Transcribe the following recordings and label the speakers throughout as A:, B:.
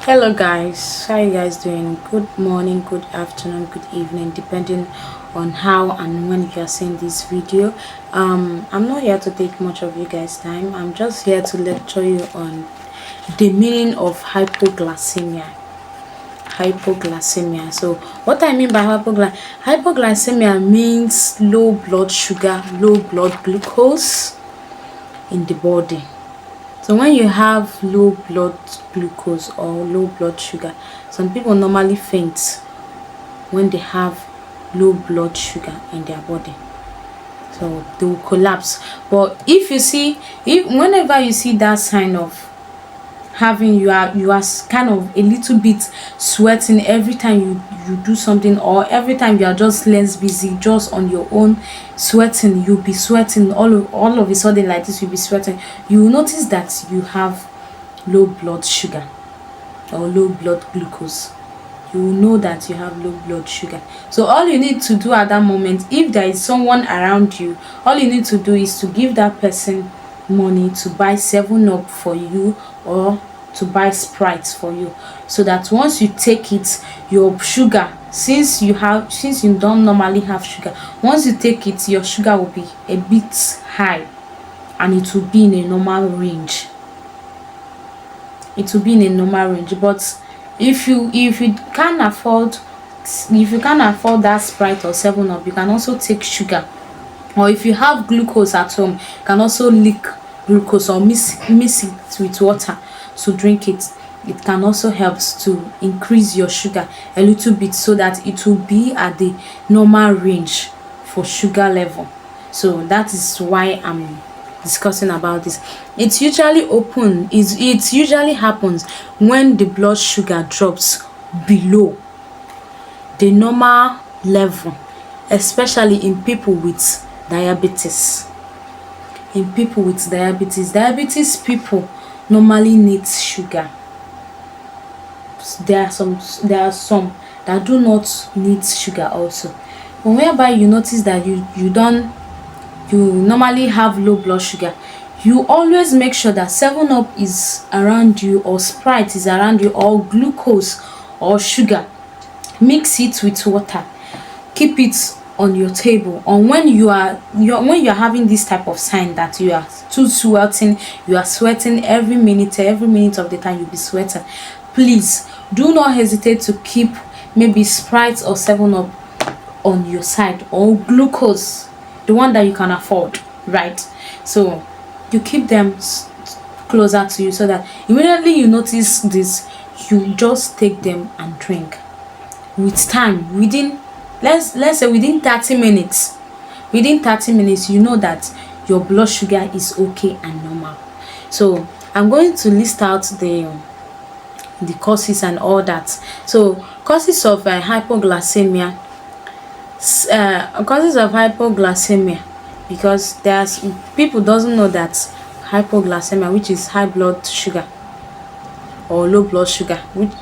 A: Hello guys, how you guys doing? Good morning, good afternoon, good evening, depending on how and when you are seeing this video. I'm not here to take much of you guys time. I'm just here to lecture you on the meaning of hypoglycemia. So what I mean by hypoglycemia means low blood sugar, low blood glucose in the body. So when you have low blood glucose or low blood sugar, some people normally faint when they have low blood sugar in their body. So they will collapse. But if whenever you see that sign of having you are kind of a little bit sweating every time you do something, or every time you are just less busy, just on your own sweating, you'll be sweating all of a sudden like this, you'll be sweating, you will notice that you have low blood sugar or low blood glucose. You will know that you have low blood sugar. So all you need to do at that moment, if there is someone around you, all you need to do is to give that person money to buy 7 up for you, or to buy Sprite for you, so that once you take it, your sugar, since you don't normally have sugar, once you take it, your sugar will be a bit high and it will be in a normal range. But if you can't afford that Sprite or 7 up, you can also take sugar. Or if you have glucose at home, you can also lick glucose or mix it with water to drink it. It can also help to increase your sugar a little bit, so that it will be at the normal range for sugar level. So that is why I'm discussing about this. It usually happens when the blood sugar drops below the normal level, especially in people with diabetes. Diabetes people normally need sugar. There are some that do not need sugar also. But whereby you notice that you normally have low blood sugar, you always make sure that 7 up is around you, or Sprite is around you, or glucose or sugar. Mix it with water, keep it on your table. Or when you are having this type of sign that you are too sweating, you are sweating every minute of the time, you'll be sweating, please do not hesitate to keep maybe Sprite or 7 up on your side, or glucose, the one that you can afford, right? So you keep them closer to you, so that immediately you notice this, you just take them and drink. With time, within let's say within 30 minutes, you know that your blood sugar is okay and normal. So I'm going to list out the causes and all that. So causes of hypoglycemia, because there's people doesn't know that hypoglycemia, which is high blood sugar or low blood sugar, which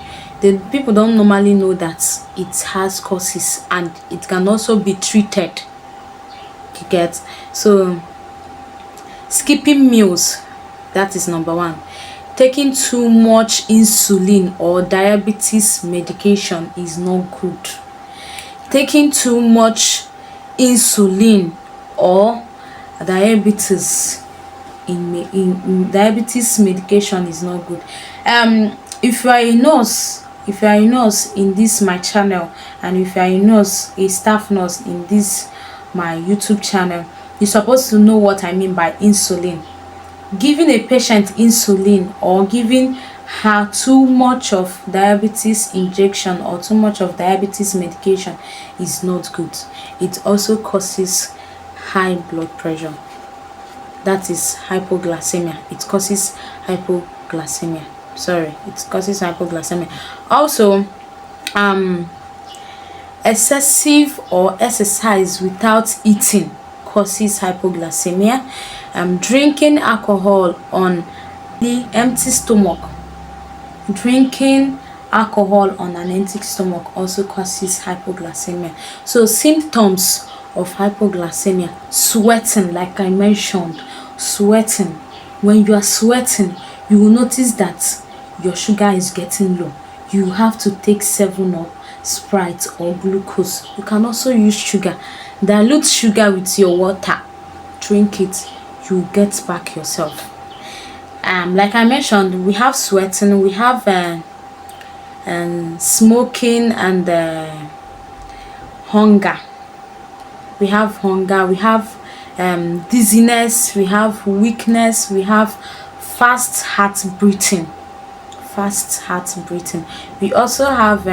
A: the people don't normally know that it has causes, and it can also be treated. You get? So skipping meals, that is number one. Taking too much insulin or diabetes medication is not good. Taking too much insulin or diabetes diabetes medication is not good. If you are a nurse in this my channel, and if you are a staff nurse in this my YouTube channel, you're supposed to know what I mean by insulin. Giving a patient insulin, or giving her too much of diabetes injection or too much of diabetes medication, is not good. It also causes high blood pressure. That is hypoglycemia. It causes hypoglycemia. Also, excessive or exercise without eating causes hypoglycemia. Drinking alcohol on the empty stomach. Drinking alcohol on an empty stomach also causes hypoglycemia. So symptoms of hypoglycemia: sweating, like I mentioned, sweating. When you are sweating, you will notice that your sugar is getting low, you have to take 7 up, Sprite or glucose. You can also use sugar. Dilute sugar with your water, drink it, you get back yourself. Like I mentioned, we have sweating, we have smoking, and hunger. We have dizziness, we have weakness, we have fast heart breathing. We also have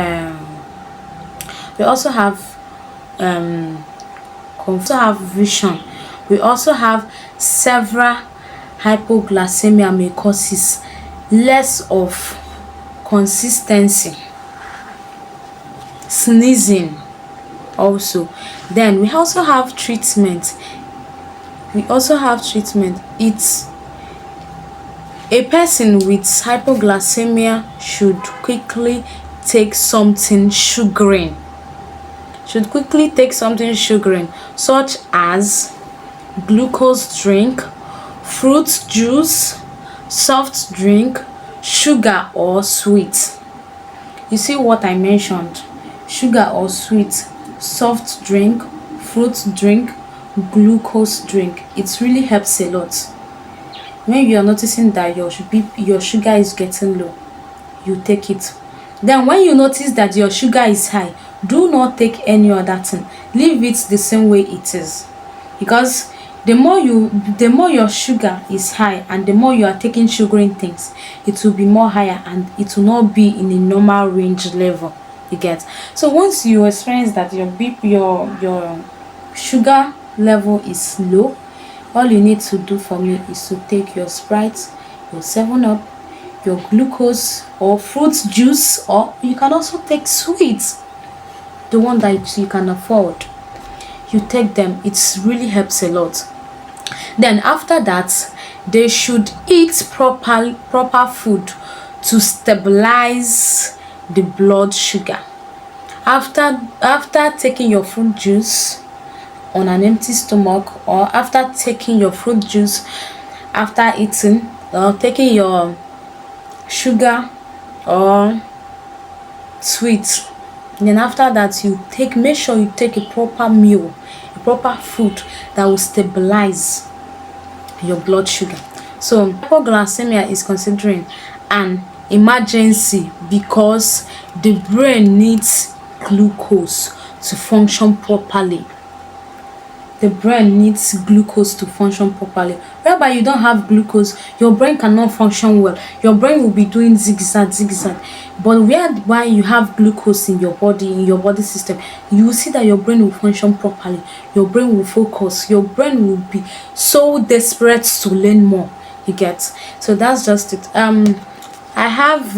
A: vision. We also have several hypoglycemia may causes less of consistency, sneezing also. Then we also have treatment. It's a person with hypoglycemia should quickly take something sugaring, such as glucose drink, fruit juice, soft drink, sugar or sweet. You see what I mentioned? Sugar or sweet, soft drink, fruit drink, glucose drink. It really helps a lot. When you are noticing that your sugar is getting low, you take it. Then when you notice that your sugar is high, do not take any other thing. Leave it the same way it is, because the more your sugar is high and the more you are taking sugaring things, it will be more higher and it will not be in a normal range level. You get? So once you experience that your sugar level is low, all you need to do for me is to take your Sprite, your 7 up, your glucose or fruit juice, or you can also take sweets, the one that you can afford. You take them, it really helps a lot. Then after that, they should eat proper food to stabilize the blood sugar. After taking your fruit juice on an empty stomach, or after taking your fruit juice after eating, or taking your sugar or sweet, then after that make sure you take a proper meal, a proper food that will stabilize your blood sugar. So hypoglycemia is considering an emergency because the brain needs glucose to function properly. Whereby you don't have glucose, your brain cannot function well. Your brain will be doing zigzag. But whereby you have glucose in your body system, you will see that your brain will function properly. Your brain will focus. Your brain will be so desperate to learn more. You get? So that's just it. I have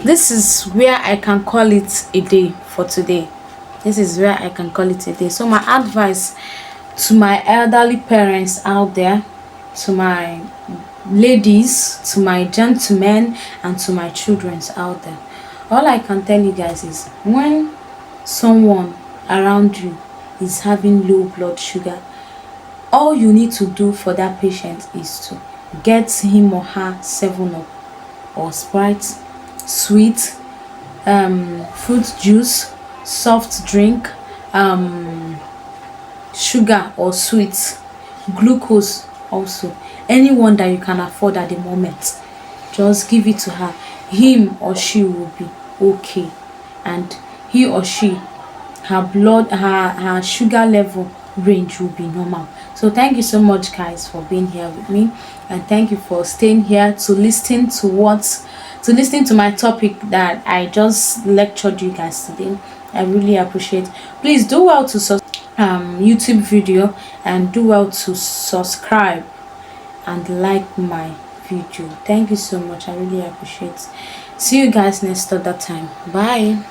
A: this is where I can call it a day for today. So my advice to my elderly parents out there, to my ladies, to my gentlemen, and to my children out there, all I can tell you guys is, when someone around you is having low blood sugar, all you need to do for that patient is to get him or her 7-up or Sprite, sweet, fruit juice, soft drink, sugar or sweet, glucose also, anyone that you can afford at the moment. Just give it to her. Him or she will be okay, and he or she, her sugar level range will be normal. So thank you so much guys for being here with me, and thank you for staying here to listen to my topic that I just lectured you guys today. I really appreciate. Please do well to YouTube video, and do well to subscribe and like my video. Thank you so much. I really appreciate. See you guys next other time. Bye.